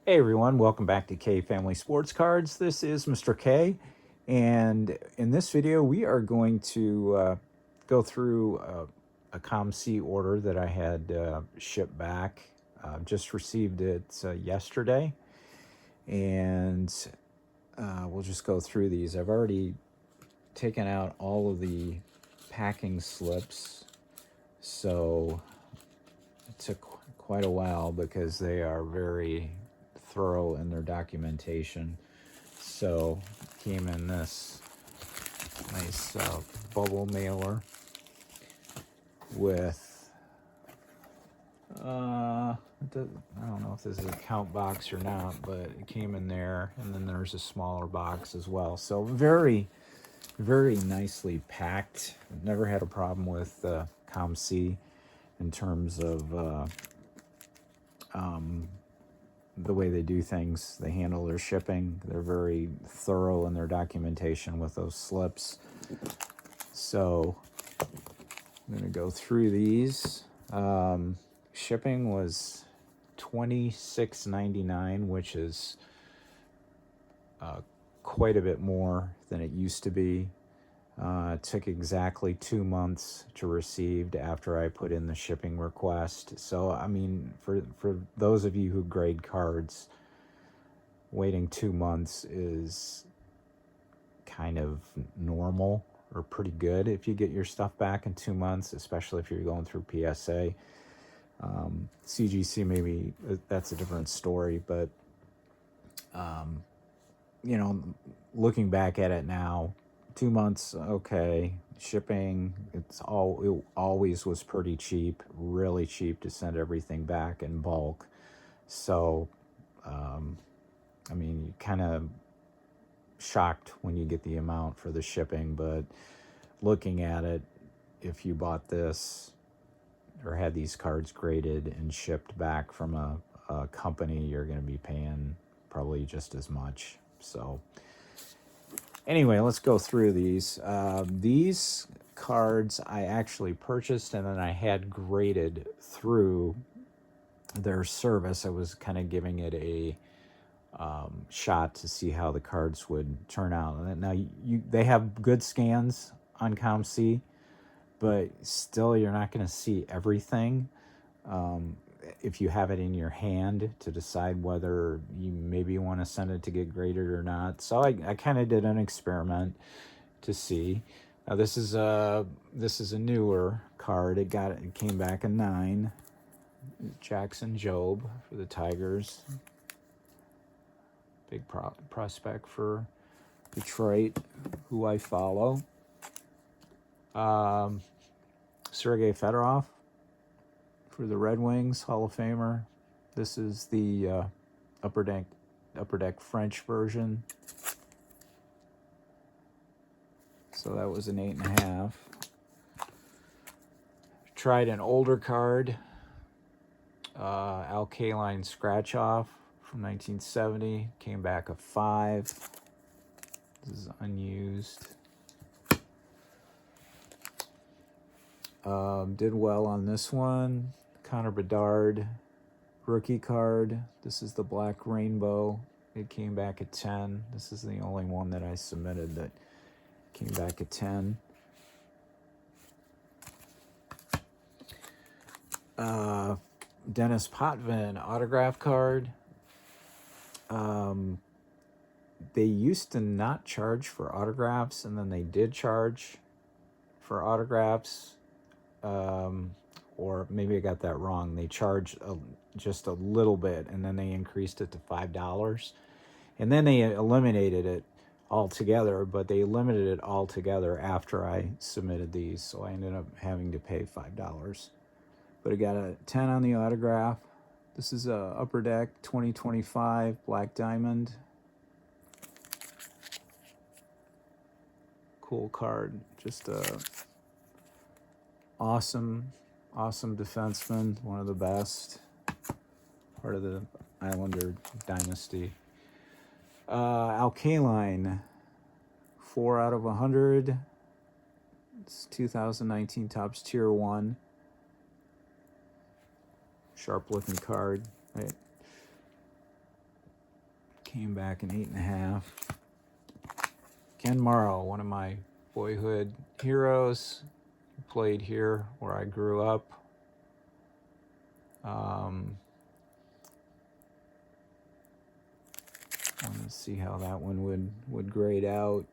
Hey everyone, welcome back to KFamily Sports Cards. This is Mr. K, and in this video we are going to go through a COMC order that I had shipped back. Just received it yesterday, and we'll just go through these. I've already taken out all of the packing slips, so it took quite a while because they are very thorough in their documentation. So came in this nice bubble mailer with I don't know if this is a count box or not, but it came in there, and then there's a smaller box as well. So very nicely packed. Never had a problem with COMC in terms of the way they do things. They handle their shipping. They're very thorough in their documentation with those slips. So I'm going to go through these. Shipping was $26.99, which is quite a bit more than it used to be. It took exactly 2 months to receive after I put in the shipping request. So, I mean, for those of you who grade cards, waiting 2 months is kind of normal or pretty good if you get your stuff back in 2 months, especially if you're going through PSA. CGC, maybe that's a different story, but, you know, looking back at it now, 2 months, okay. Shipping, it always was pretty cheap, really cheap to send everything back in bulk. So, I mean, you kind of shocked when you get the amount for the shipping, but looking at it, if you bought this or had these cards graded and shipped back from a company, you're going to be paying probably just as much. So anyway, let's go through these. These cards I actually purchased, and then I had graded through their service. I was kind of giving it a shot to see how the cards would turn out. And now they have good scans on COMC, but still you're not going to see everything. If you have it in your hand to decide whether you maybe want to send it to get graded or not. So I kind of did an experiment to see. Now this is a newer card. It came back a 9. Jackson Jobe for the Tigers. Big prospect for Detroit, who I follow. Sergei Fedorov for the Red Wings, Hall of Famer. This is the upper deck French version. So that was an 8.5. Tried an older card, Al Kaline Scratch Off from 1970. Came back a 5. This is unused. Did well on this one. Connor Bedard rookie card. This is the Black Rainbow. It came back at 10. This is the only one that I submitted that came back at 10. Dennis Potvin autograph card. They used to not charge for autographs, and then they did charge for autographs. Or maybe I got that wrong. They charged just a little bit, and then they increased it to $5. And then they eliminated it altogether, but they limited it altogether after I submitted these, so I ended up having to pay $5. But I got a 10 on the autograph. This is a Upper Deck 2025 Black Diamond. Cool card. Just a awesome defenseman, one of the best, part of the Islander dynasty. Al Kaline, 4 out of 100. It's 2019 Topps Tier 1. Sharp looking card, right? came back an 8.5. Ken Morrow, one of my boyhood heroes, played here where I grew up. Let's see how that one would grade out.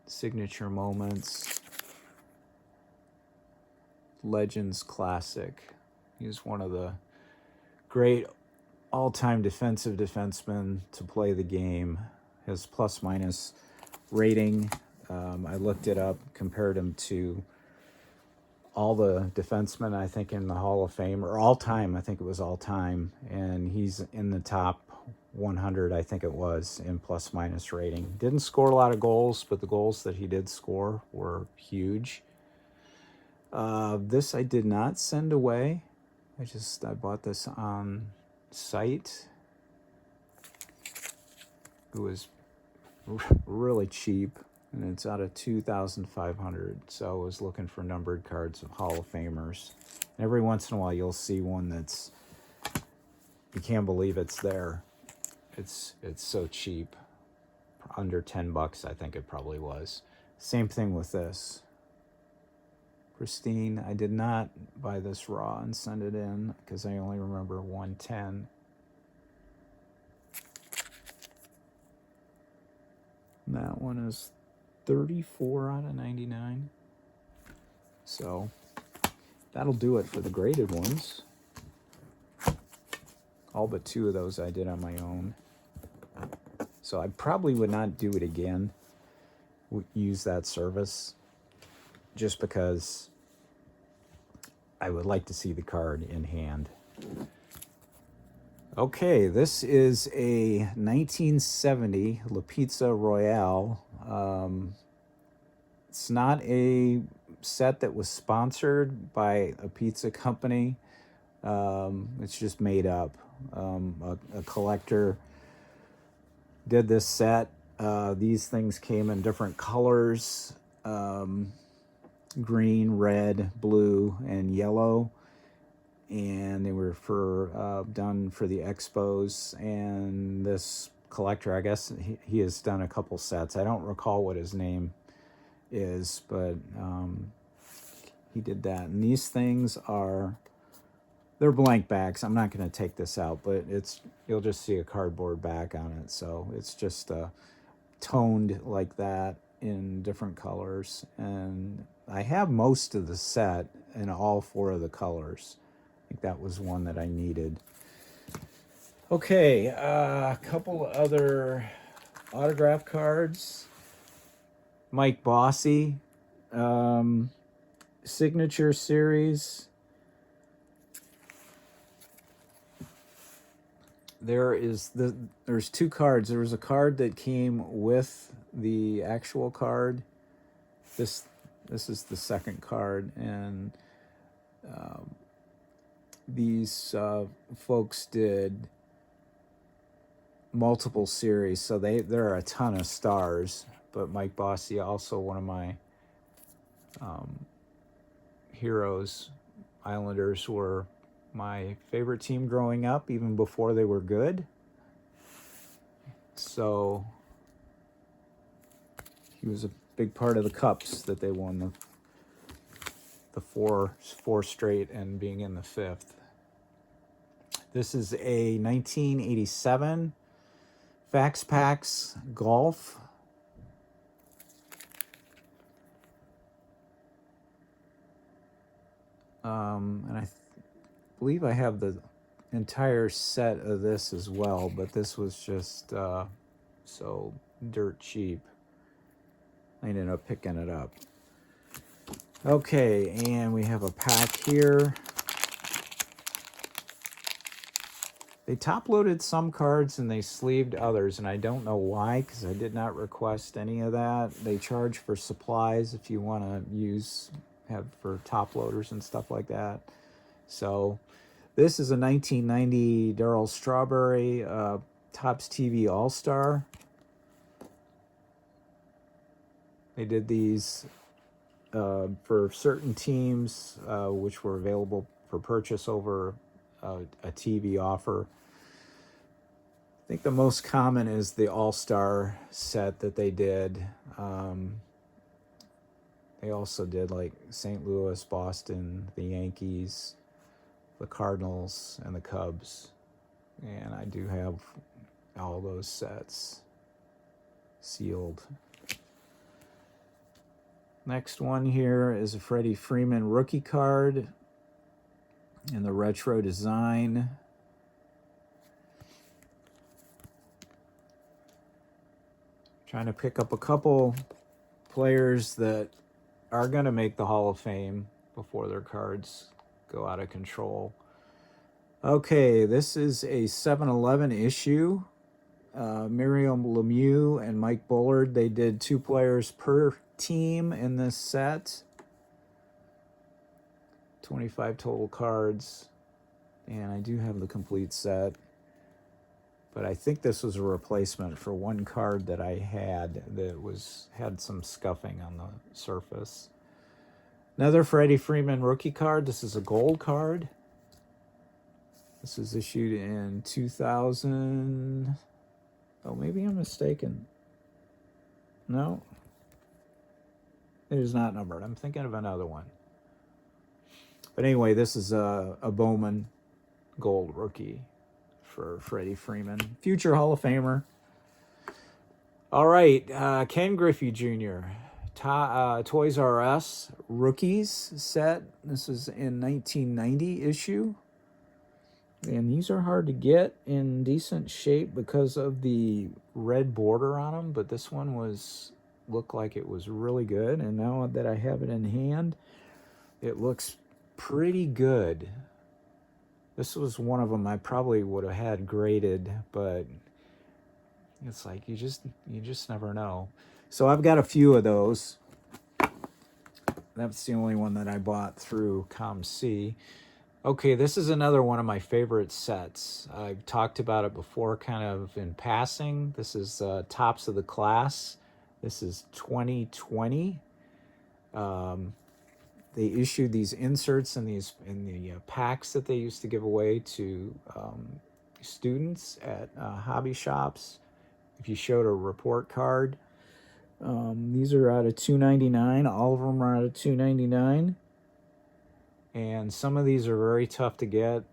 Signature moments. Legends Classic. He's one of the great all-time defensive defensemen to play the game. His plus-minus rating, I looked it up, compared him to all the defensemen, I think, in the Hall of Fame, or all-time, I think it was all-time, and he's in the top 100, I think it was, in plus-minus rating. Didn't score a lot of goals, but the goals that he did score were huge. This I did not send away. I bought this on site. It was really cheap, and it's out of 2,500. So I was looking for numbered cards of Hall of Famers. And every once in a while, you'll see one that's, you can't believe it's there. It's so cheap, under $10, I think it probably was. Same thing with this. Pristine. I did not buy this raw and send it in because I only remember 110. And that one is 34 out of 99. So that'll do it for the graded ones. All but 2 of those I did on my own. So I probably would not do it again, use that service, just because I would like to see the card in hand. Okay, this is a 1970 La Pizza Royale. It's not a set that was sponsored by a pizza company. It's just made up. A collector did this set. These things came in different colors. Green, red, blue, and yellow, and they were done for the expos. And this collector, I guess he has done a couple sets. I don't recall what his name is, but he did that. And these things they're blank backs. I'm not going to take this out, but you'll just see a cardboard back on it. So it's just toned like that in different colors. And I have most of the set in all 4 of the colors. I think that was one that I needed. Okay, a couple other autograph cards. Mike Bossy, Signature Series. There's 2 cards. There was a card that came with the actual card. This is the second card, and these folks did multiple series, so there are a ton of stars. But Mike Bossy, also one of my heroes. Islanders were my favorite team growing up, even before they were good. So he was a big part of the cups that they won, the four straight and being in the 5th. This is a 1987 Fax Packs Golf. And I believe I have the entire set of this as well, but this was just so dirt cheap. I ended up picking it up. Okay, and we have a pack here. They top-loaded some cards and they sleeved others, and I don't know why, because I did not request any of that. They charge for supplies if you want to have for top loaders and stuff like that. So this is a 1990 Darryl Strawberry Topps TV All-Star. They did these for certain teams, which were available for purchase over a TV offer. I think the most common is the All-Star set that they did. They also did like St. Louis, Boston, the Yankees, the Cardinals, and the Cubs. And I do have all those sets sealed. Next one here is a Freddie Freeman rookie card in the retro design. Trying to pick up a couple players that are going to make the Hall of Fame before their cards go out of control. Okay, this is a 7-11 issue. Miriam Lemieux and Mike Bullard, they did 2 players per team in this set. 25 total cards. And I do have the complete set. But I think this was a replacement for one card that I had that had some scuffing on the surface. Another Freddie Freeman rookie card. This is a gold card. This is issued in 2000. Oh, maybe I'm mistaken. No. It is not numbered. I'm thinking of another one. But anyway, this is a Bowman gold rookie for Freddie Freeman, future Hall of Famer. All right, Ken Griffey Jr., Toys R Us rookies set. This is in 1990 issue. And these are hard to get in decent shape because of the red border on them, but this one looked like it was really good. And now that I have it in hand, it looks pretty good. This was one of them I probably would have had graded, but it's like you just never know. So I've got a few of those. That's the only one that I bought through COMC. Okay, this is another one of my favorite sets. I've talked about it before kind of in passing. This is Tops of the Class. This is 2020. They issued these inserts in the packs that they used to give away to students at hobby shops. If you showed a report card, these are out of $2.99. All of them are out of $2.99, and some of these are very tough to get.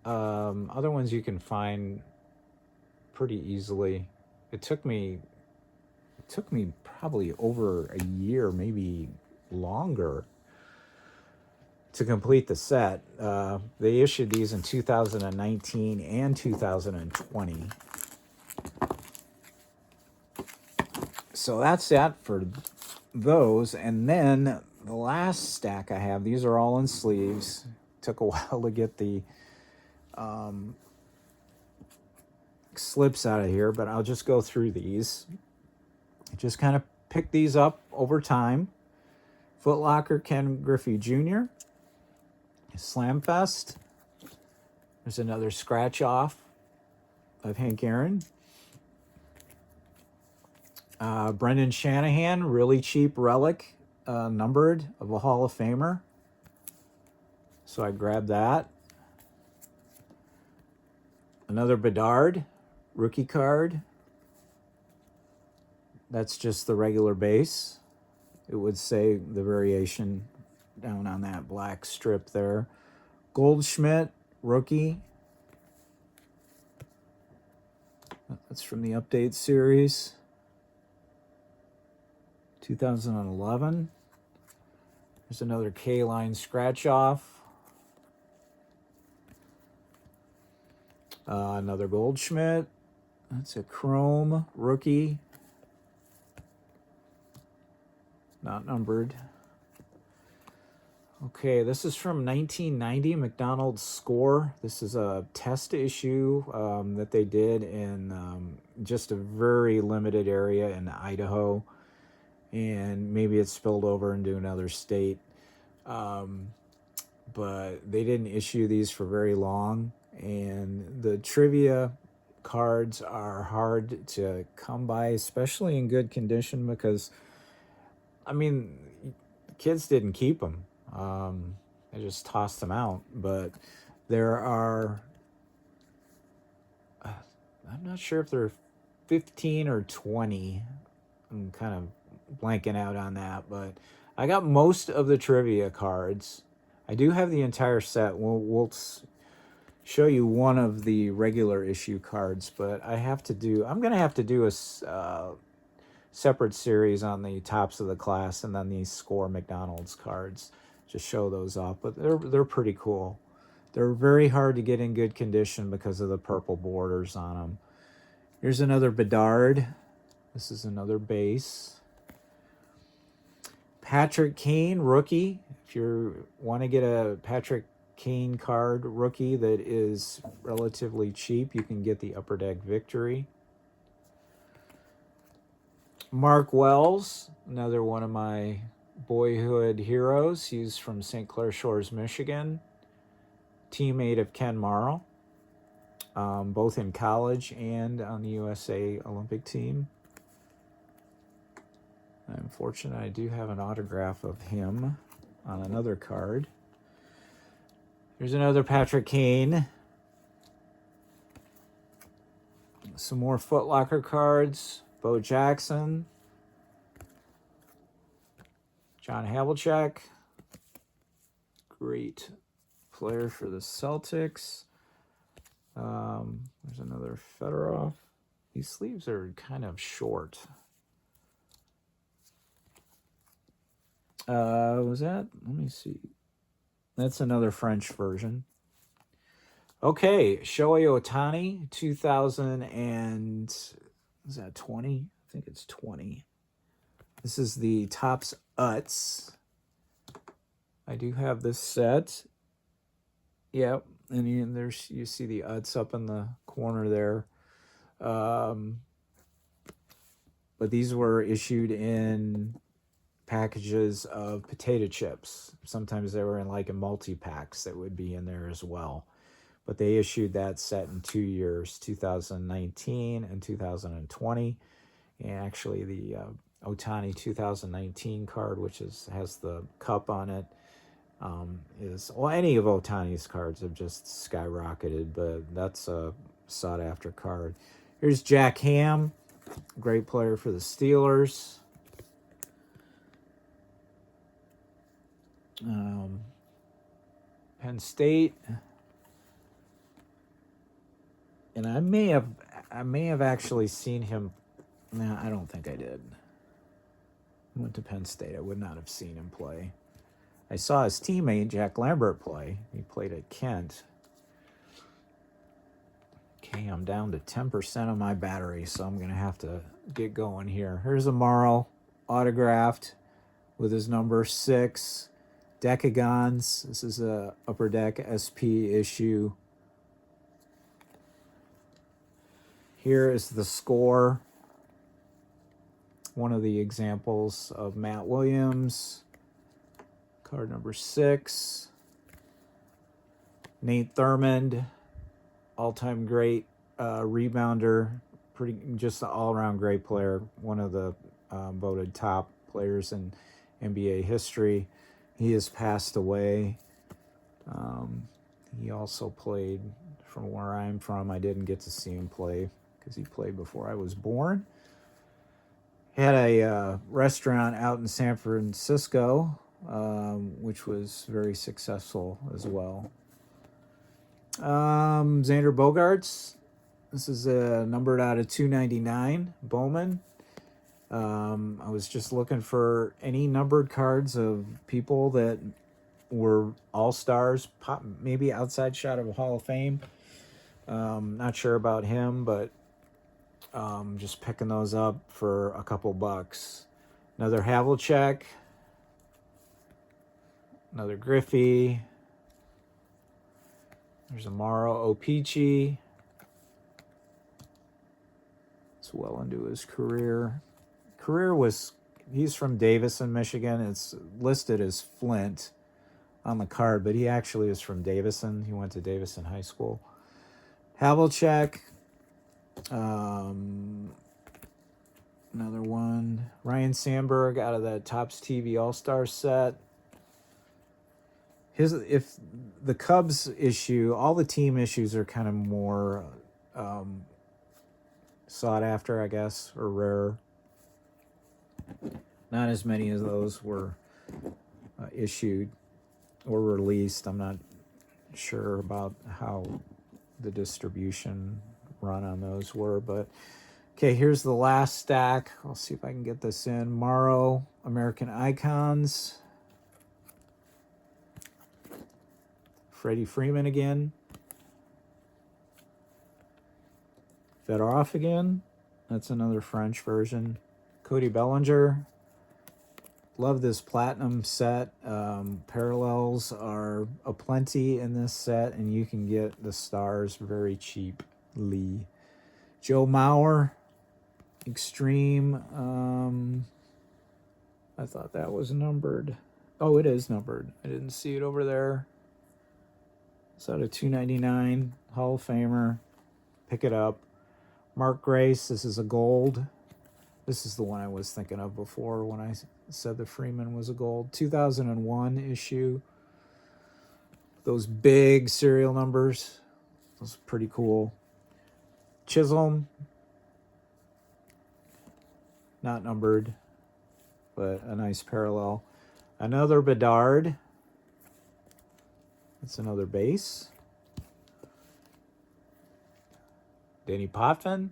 Other ones you can find pretty easily. It took me probably over a year, maybe longer, to complete the set. They issued these in 2019 and 2020. So that's that for those. And then the last stack I have, these are all in sleeves. Took a while to get the slips out of here, but I'll just go through these. Just kind of pick these up over time. Foot Locker Ken Griffey Jr., Slamfest. There's another scratch off of Hank Aaron. Brendan Shanahan, really cheap relic, numbered, of a Hall of Famer. So I grabbed that. Another Bedard rookie card. That's just the regular base. It would say the variation down on that black strip there. Goldschmidt rookie. That's from the update series. 2011. There's another K-line scratch off. Another Goldschmidt. That's a chrome rookie. Not numbered. Okay, this is from 1990, McDonald's Score. This is a test issue that they did in just a very limited area in Idaho. And maybe it spilled over into another state. But they didn't issue these for very long. And the trivia cards are hard to come by, especially in good condition, because, I mean, kids didn't keep them. They just tossed them out. But there are, I'm not sure if they're 15 or 20. I'm kind of blanking out on that, but I got most of the trivia cards. I do have the entire set. We'll show you one of the regular issue cards, but I'm going to have to do a separate series on the tops of the class and then these Score McDonald's cards to show those off. But they're pretty cool. They're very hard to get in good condition because of the purple borders on them. Here's another Bedard. This is another base. Patrick Kane, rookie. If you want to get a Patrick Kane card rookie that is relatively cheap, you can get the Upper Deck Victory. Mark Wells, another one of my boyhood heroes. He's from St. Clair Shores, Michigan. Teammate of Ken Morrow, both in college and on the USA Olympic team. I'm fortunate I do have an autograph of him on another card. Here's another Patrick Kane. Some more Foot Locker cards. Bo Jackson. John Havlicek. Great player for the Celtics. There's another Fedorov. These sleeves are kind of short. Was that? Let me see. That's another French version. Okay, Shohei Ohtani, 2000 and is that 20? I think it's 20. This is the Topps Utz. I do have this set. Yep, and you see the Utz up in the corner there. But these were issued in packages of potato chips. Sometimes they were in multi-packs that would be in there as well. But they issued that set in 2 years, 2019 and 2020. And actually the Ohtani 2019 card, which has the cup on it, any of Ohtani's cards have just skyrocketed, but that's a sought-after card. Here's Jack Ham, great player for the Steelers. Penn State, and I may have actually seen him. No, I don't think I did. I went to Penn State. I would not have seen him play. I saw his teammate Jack Lambert play. He played at Kent. Okay, I'm down to 10% of my battery, so I'm going to have to get going here. Here's Amaro, autographed with his number 6. Decagons. This is a Upper Deck SP issue. Here is the Score. One of the examples of Matt Williams. Card number 6. Nate Thurmond, all-time great rebounder, just an all-around great player. One of the voted top players in NBA history. He has passed away. He also played from where I'm from. I didn't get to see him play because he played before I was born. He had a restaurant out in San Francisco, which was very successful as well. Xander Bogaerts. This is numbered out of 299. Bowman. I was just looking for any numbered cards of people that were all-stars, maybe outside shot of a Hall of Fame. Not sure about him, but just picking those up for a couple bucks. Another Havlicek. Another Griffey. There's Amaro Opeachy. It's well into his career. He's from Davison, Michigan. It's listed as Flint on the card, but he actually is from Davison. He went to Davison High School. Havlicek. Another one. Ryan Sandberg out of that Topps TV All-Star set. If the Cubs issue, all the team issues are kind of more sought after, I guess, or rare. Not as many of those were issued or released. I'm not sure about how the distribution run on those were, but okay, here's the last stack. I'll see if I can get this in. Morrow, American Icons. Freddie Freeman again. Fedorov again. That's another French version. Cody Bellinger. Love this platinum set. Parallels are aplenty in this set, and you can get the stars very cheaply. Joe Mauer. Extreme. I thought that was numbered. Oh, it is numbered. I didn't see it over there. It's out of $2.99. Hall of Famer. Pick it up. Mark Grace. This is a gold. This is the one I was thinking of before when I said the Freeman was a gold. 2001 issue. Those big serial numbers. Those are pretty cool. Chisholm. Not numbered, but a nice parallel. Another Bedard. That's another base. Danny Potvin.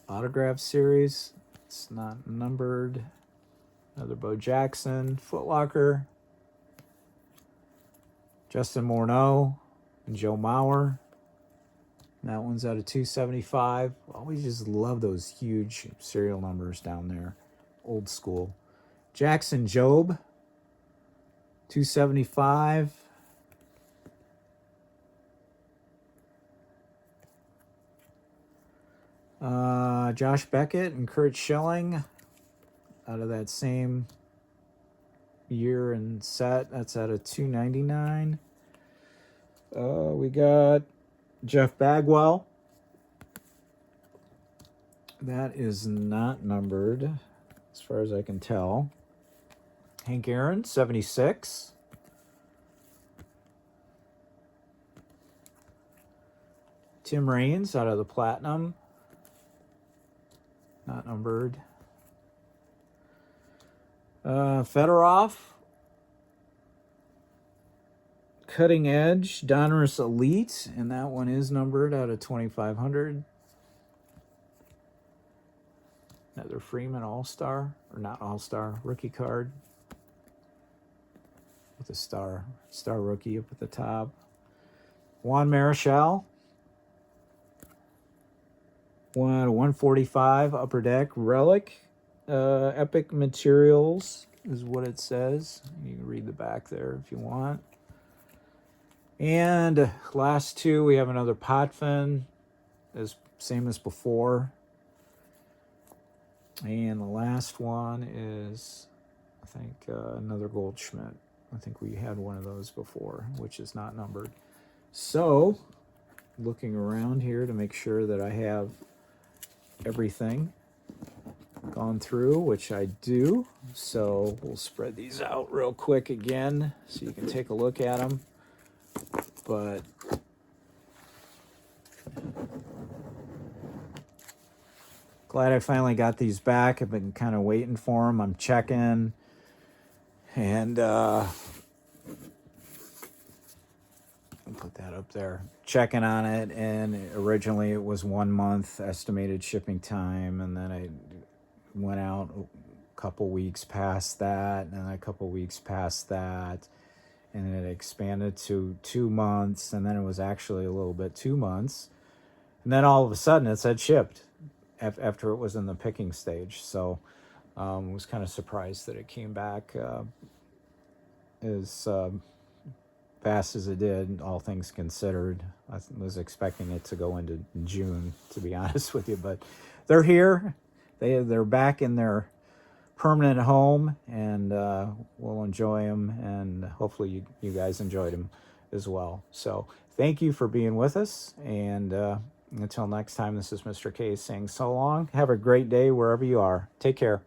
Autograph series. It's not numbered. Another Bo Jackson. Foot Locker. Justin Morneau and Joe Mauer. That one's out of 275. Always just love those huge serial numbers down there. Old school. Jackson Jobe. 275. Josh Beckett and Kurt Schilling. Out of that same year and set. That's out of 299. We got Jeff Bagwell. That is not numbered as far as I can tell. Hank Aaron, 76. Tim Raines out of the Platinum. Not numbered. Fedorov. Cutting Edge, Donruss Elite, and that one is numbered out of 2,500. Another Freeman All-Star, or not All-Star, rookie card. With a star rookie up at the top. Juan Marichal. 145 Upper Deck Relic. Epic Materials is what it says. You can read the back there if you want. And last two, we have another Potvin, same as before. And the last one is, I think, another Goldschmidt. I think we had one of those before, which is not numbered. So, looking around here to make sure that I have everything gone through, which I do. So, we'll spread these out real quick again so you can take a look at them. But glad I finally got these back. I've been kind of waiting for them. I'm checking, and I'll put that up there. Checking on it, and originally it was 1 month estimated shipping time, and then I went out a couple weeks past that, and a couple weeks past that. And it expanded to 2 months, and then it was actually a little bit 2 months. And then all of a sudden it said shipped after it was in the picking stage. So I was kind of surprised that it came back as fast as it did, all things considered. I was expecting it to go into June, to be honest with you. But they're here. They're back in their permanent home, and we'll enjoy them, and hopefully you guys enjoyed them as well. So thank you for being with us, and until next time, this is Mr. K saying so long. Have a great day wherever you are. Take care.